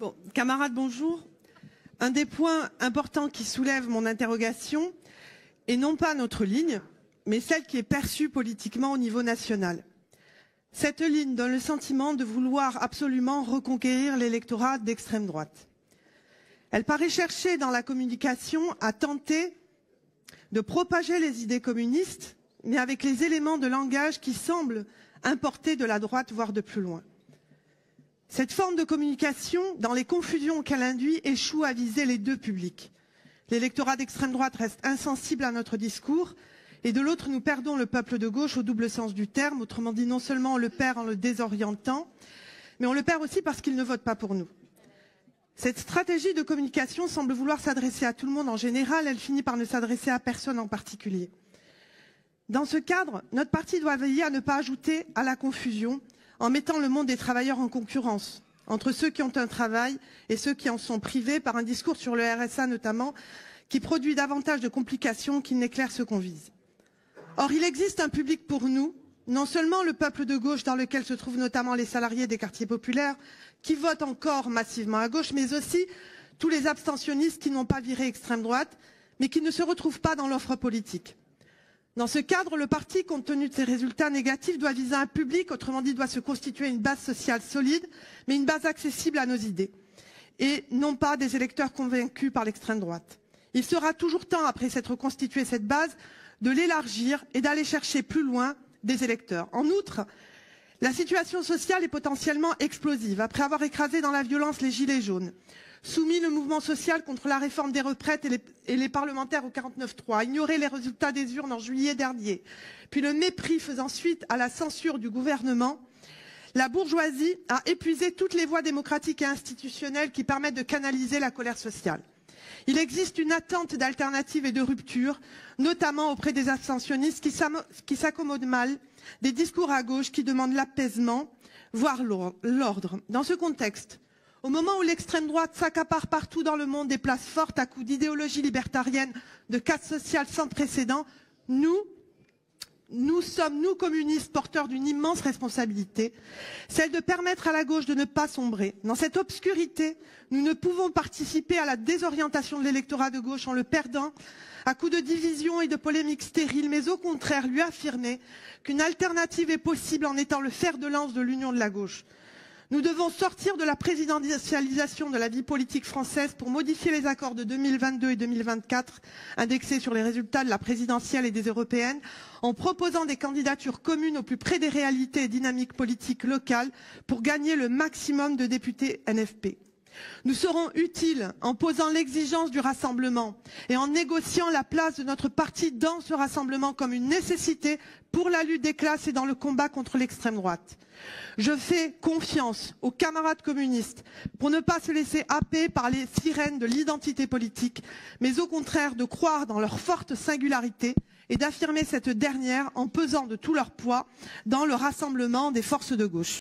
Bon, camarades, bonjour. Un des points importants qui soulève mon interrogation est non pas notre ligne, mais celle qui est perçue politiquement au niveau national. Cette ligne donne le sentiment de vouloir absolument reconquérir l'électorat d'extrême droite. Elle paraît chercher dans la communication à tenter de propager les idées communistes, mais avec les éléments de langage qui semblent importés de la droite, voire de plus loin. Cette forme de communication, dans les confusions qu'elle induit, échoue à viser les deux publics. L'électorat d'extrême droite reste insensible à notre discours, et de l'autre, nous perdons le peuple de gauche au double sens du terme. Autrement dit, non seulement on le perd en le désorientant, mais on le perd aussi parce qu'il ne vote pas pour nous. Cette stratégie de communication semble vouloir s'adresser à tout le monde en général, elle finit par ne s'adresser à personne en particulier. Dans ce cadre, notre parti doit veiller à ne pas ajouter à la confusion en mettant le monde des travailleurs en concurrence entre ceux qui ont un travail et ceux qui en sont privés par un discours sur le RSA notamment qui produit davantage de complications qu'il n'éclaire ce qu'on vise. Or, il existe un public pour nous, non seulement le peuple de gauche dans lequel se trouvent notamment les salariés des quartiers populaires qui votent encore massivement à gauche, mais aussi tous les abstentionnistes qui n'ont pas viré extrême droite, mais qui ne se retrouvent pas dans l'offre politique. Dans ce cadre, le parti, compte tenu de ses résultats négatifs, doit viser un public, autrement dit, doit se constituer une base sociale solide, mais une base accessible à nos idées, et non pas des électeurs convaincus par l'extrême droite. Il sera toujours temps, après s'être constituée cette base, de l'élargir et d'aller chercher plus loin des électeurs. En outre, la situation sociale est potentiellement explosive. Après avoir écrasé dans la violence les gilets jaunes, soumis le mouvement social contre la réforme des retraites et les parlementaires au 49.3, ignoré les résultats des urnes en juillet dernier, puis le mépris faisant suite à la censure du gouvernement, la bourgeoisie a épuisé toutes les voies démocratiques et institutionnelles qui permettent de canaliser la colère sociale. Il existe une attente d'alternatives et de rupture, notamment auprès des abstentionnistes qui s'accommodent mal des discours à gauche qui demandent l'apaisement, voire l'ordre. Dans ce contexte, au moment où l'extrême droite s'accapare partout dans le monde des places fortes à coups d'idéologie libertarienne, de casse sociale sans précédent, nous sommes, nous communistes, porteurs d'une immense responsabilité, celle de permettre à la gauche de ne pas sombrer. Dans cette obscurité, nous ne pouvons participer à la désorientation de l'électorat de gauche en le perdant à coups de divisions et de polémiques stériles, mais au contraire lui affirmer qu'une alternative est possible en étant le fer de lance de l'union de la gauche. Nous devons sortir de la présidentialisation de la vie politique française pour modifier les accords de 2022 et 2024, indexés sur les résultats de la présidentielle et des européennes, en proposant des candidatures communes au plus près des réalités et dynamiques politiques locales pour gagner le maximum de députés NFP. Nous serons utiles en posant l'exigence du rassemblement et en négociant la place de notre parti dans ce rassemblement comme une nécessité pour la lutte des classes et dans le combat contre l'extrême droite. Je fais confiance aux camarades communistes pour ne pas se laisser happer par les sirènes de l'identité politique, mais au contraire de croire dans leur forte singularité et d'affirmer cette dernière en pesant de tout leur poids dans le rassemblement des forces de gauche.